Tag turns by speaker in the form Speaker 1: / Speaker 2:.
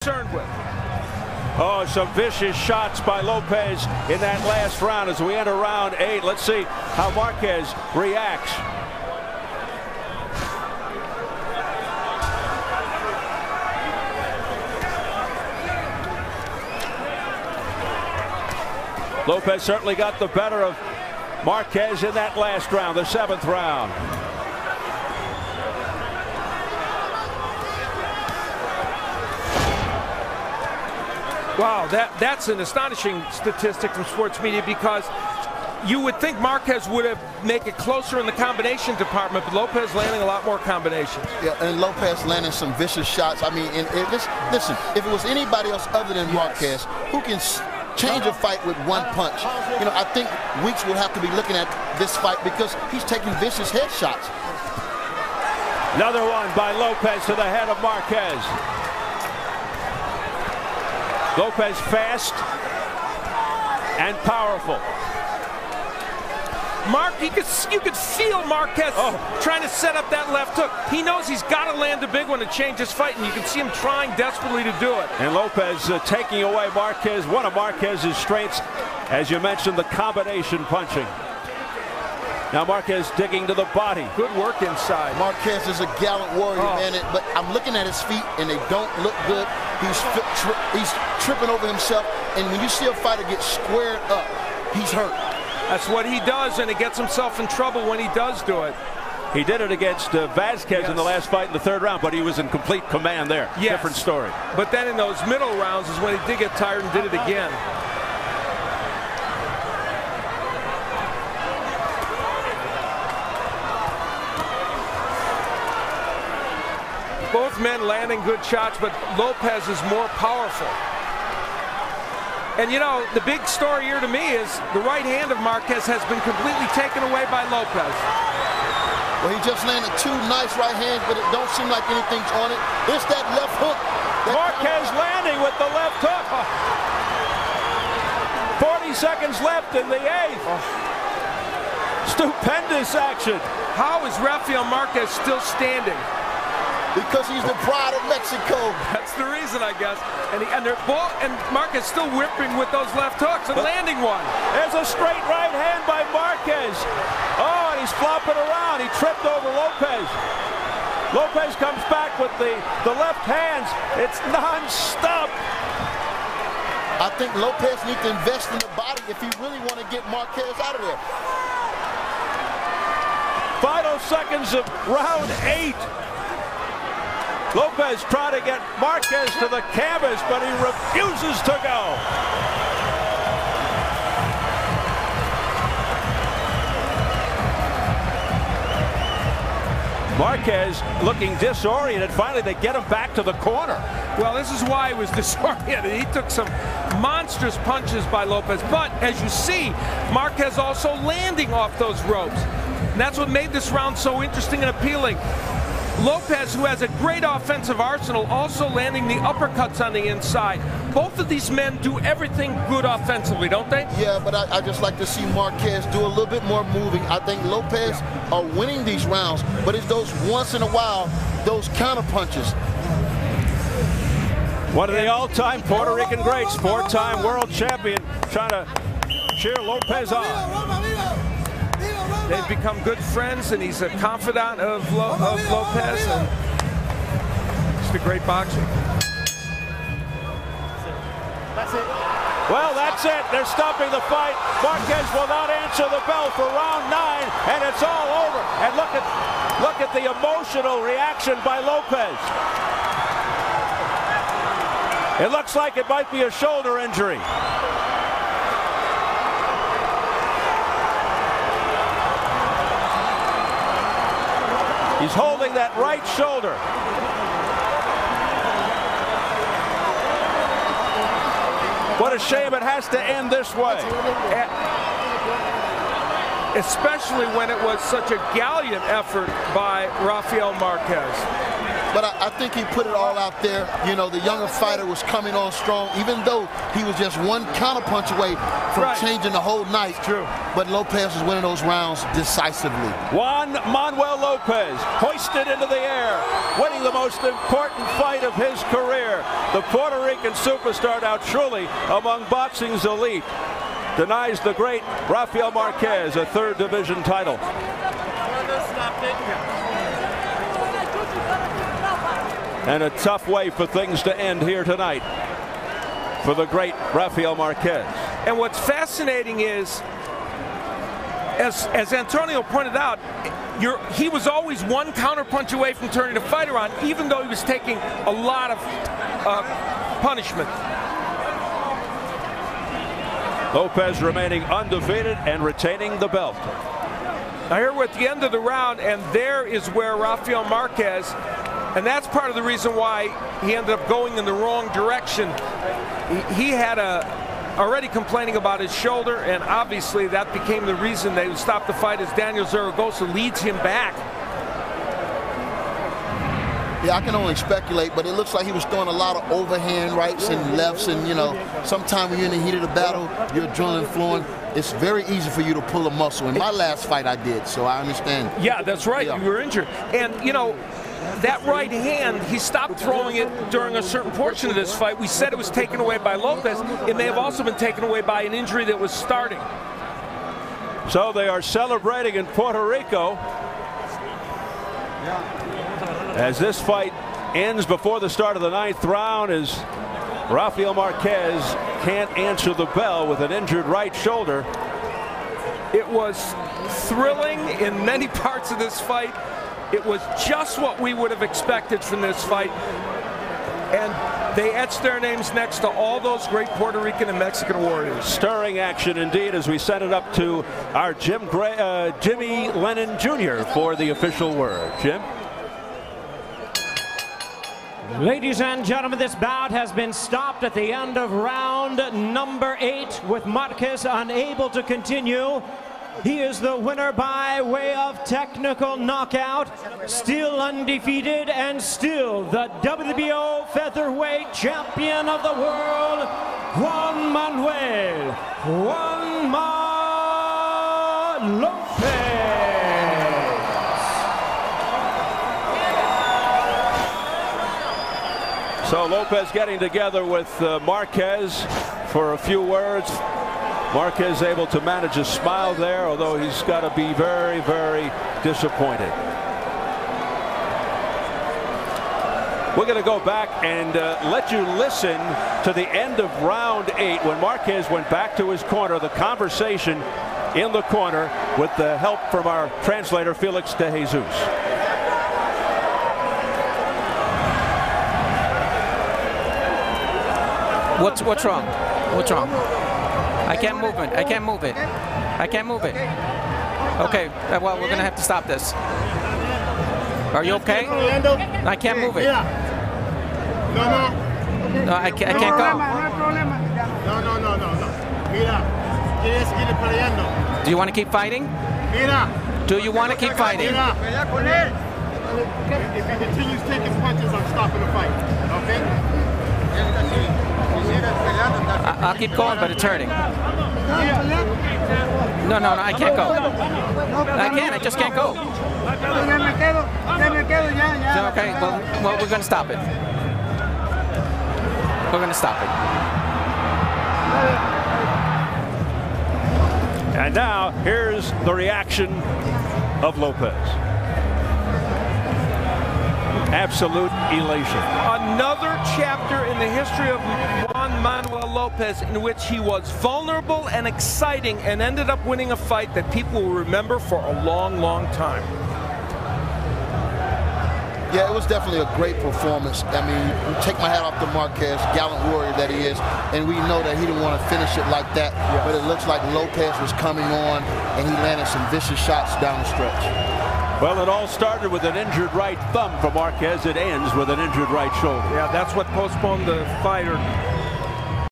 Speaker 1: concerned with.
Speaker 2: Oh, some vicious shots by Lopez in that last round as we enter round 8. Let's see how Marquez reacts. Lopez certainly got the better of Marquez in that last round, the 7th round.
Speaker 1: Wow, that's an astonishing statistic from sports media, because you would think Marquez would have make it closer in the combination department, but Lopez landing a lot more combinations.
Speaker 3: Yeah, and Lopez landing some vicious shots. I mean, listen, if it was anybody else other than Marquez, who can change a fight with one punch? You know, I think Weeks will have to be looking at this fight because he's taking vicious headshots.
Speaker 2: Another one by Lopez to the head of Marquez. Lopez fast and powerful.
Speaker 1: You could feel Marquez trying to set up that left hook. He knows he's got to land a big one to change his fight, and you can see him trying desperately to do it.
Speaker 2: And Lopez taking away Marquez, one of Marquez's strengths, as you mentioned, the combination punching. Now Marquez digging to the body.
Speaker 1: Good work inside.
Speaker 3: Marquez is a gallant warrior, man. But I'm looking at his feet, and they don't look good. He's tripping over himself, and when you see a fighter get squared up, he's hurt.
Speaker 1: That's what he does, and he gets himself in trouble when he does do it.
Speaker 2: He did it against Vasquez in the last fight in the 3rd round, but he was in complete command there.
Speaker 1: Yes.
Speaker 2: Different story.
Speaker 1: But then in those middle rounds is when he did get tired and did it again. Both men landing good shots, but Lopez is more powerful. And you know, the big story here to me is the right hand of Marquez has been completely taken away by Lopez.
Speaker 3: Well, he just landed 2 nice right hands, but it don't seem like anything's on it. It's that left hook.
Speaker 2: Marquez landing with the left hook. 40 seconds left in the 8th. Stupendous action.
Speaker 1: How is Rafael Marquez still standing?
Speaker 3: Because he's the pride of Mexico.
Speaker 1: That's the reason, I guess. And Marquez still whipping with those left hooks and landing one.
Speaker 2: There's a straight right hand by Marquez. Oh, and he's flopping around. He tripped over Lopez. Lopez comes back with the left hands. It's non-stop.
Speaker 3: I think Lopez needs to invest in the body if he really want to get Marquez out of there.
Speaker 2: Final seconds of round 8. Lopez trying to get Marquez to the canvas, but he refuses to go. Marquez looking disoriented. Finally, they get him back to the corner.
Speaker 1: Well, this is why he was disoriented. He took some monstrous punches by Lopez, but as you see, Marquez also landing off those ropes. And that's what made this round so interesting and appealing. Lopez, who has a great offensive arsenal, also landing the uppercuts on the inside. Both of these men do everything good offensively, don't they?
Speaker 3: Yeah, but I just like to see Marquez do a little bit more moving. I think Lopez are winning these rounds, but it's those once in a while, those counter punches.
Speaker 2: One of the all-time Puerto Rican greats, 4-time world champion, trying to cheer Lopez on.
Speaker 1: They've become good friends, and he's a confidant of Lopez, and just a great boxer.
Speaker 2: That's it. Well, that's it. They're stopping the fight. Marquez will not answer the bell for round 9, and it's all over. And look at the emotional reaction by Lopez. It looks like it might be a shoulder injury. He's holding that right shoulder. What a shame it has to end this way.
Speaker 1: Especially when it was such a gallant effort by Rafael Marquez.
Speaker 3: but I think he put it all out there. You know, the younger fighter was coming on strong, even though he was just one counterpunch away from changing the whole night.
Speaker 1: True.
Speaker 3: But Lopez was winning those rounds decisively.
Speaker 2: Juan Manuel Lopez hoisted into the air, winning the most important fight of his career. The Puerto Rican superstar, now truly among boxing's elite, denies the great Rafael Marquez a third division title. And a tough way for things to end here tonight for the great Rafael Marquez.
Speaker 1: And what's fascinating is, as Antonio pointed out, he was always one counterpunch away from turning the fight around, even though he was taking a lot of punishment.
Speaker 2: Lopez remaining undefeated and retaining the belt.
Speaker 1: Now here we're at the end of the round, and there is where Rafael Marquez, and that's part of the reason why he ended up going in the wrong direction. He had already complaining about his shoulder, and obviously that became the reason they stopped the fight as Daniel Zaragoza leads him back.
Speaker 3: Yeah, I can only speculate, but it looks like he was throwing a lot of overhand rights and lefts, and you know, sometimes when you're in the heat of the battle, your adrenaline flowing, it's very easy for you to pull a muscle. In my last fight I did, so I understand.
Speaker 1: Yeah, that's right, you were injured. And you know, that right hand, he stopped throwing it during a certain portion of this fight. We said it was taken away by Lopez. It may have also been taken away by an injury that was starting.
Speaker 2: So they are celebrating in Puerto Rico as this fight ends before the start of the 9th round, as Rafael Marquez can't answer the bell with an injured right shoulder.
Speaker 1: It was thrilling in many parts of this fight. It was just what we would have expected from this fight. And they etched their names next to all those great Puerto Rican and Mexican warriors.
Speaker 2: Stirring action indeed, as we send it up to our Jimmy Lennon Jr. for the official word. Jim?
Speaker 4: Ladies and gentlemen, this bout has been stopped at the end of round number 8 with Marquez unable to continue. He is the winner by way of technical knockout, still undefeated and still the WBO featherweight champion of the world, Juan Manuel Lopez.
Speaker 2: So Lopez getting together with Marquez for a few words. Marquez able to manage a smile there, although he's got to be very, very disappointed. We're going to go back and let you listen to the end of round 8 when Marquez went back to his corner, the conversation in the corner with the help from our translator, Felix de Jesus.
Speaker 5: What's wrong? What's wrong? I can't move it. I can't move it. I can't move it. Okay, well, we're going to have to stop this. Are you okay? I can't move it. No, I can't go. Do you want to keep fighting? Do you want to keep fighting?
Speaker 6: If he continues taking punches, I'm stopping the fight. Okay?
Speaker 5: I'll keep going, but it's hurting. No, I can't go. I can't. I just can't go. Okay, well, we're going to stop it. We're going to stop it.
Speaker 2: And now, here's the reaction of Lopez. Absolute elation.
Speaker 1: Another chapter in the history of Juan Manuel Lopez in which he was vulnerable and exciting and ended up winning a fight that people will remember for a long, long time.
Speaker 3: Yeah, it was definitely a great performance. I mean, take my hat off to Marquez, gallant warrior that he is, and we know that he didn't want to finish it like that, but it looks like Lopez was coming on, and he landed some vicious shots down the stretch.
Speaker 2: Well, it all started with an injured right thumb for Marquez. It ends with an injured right shoulder.
Speaker 1: Yeah, that's what postponed the fight or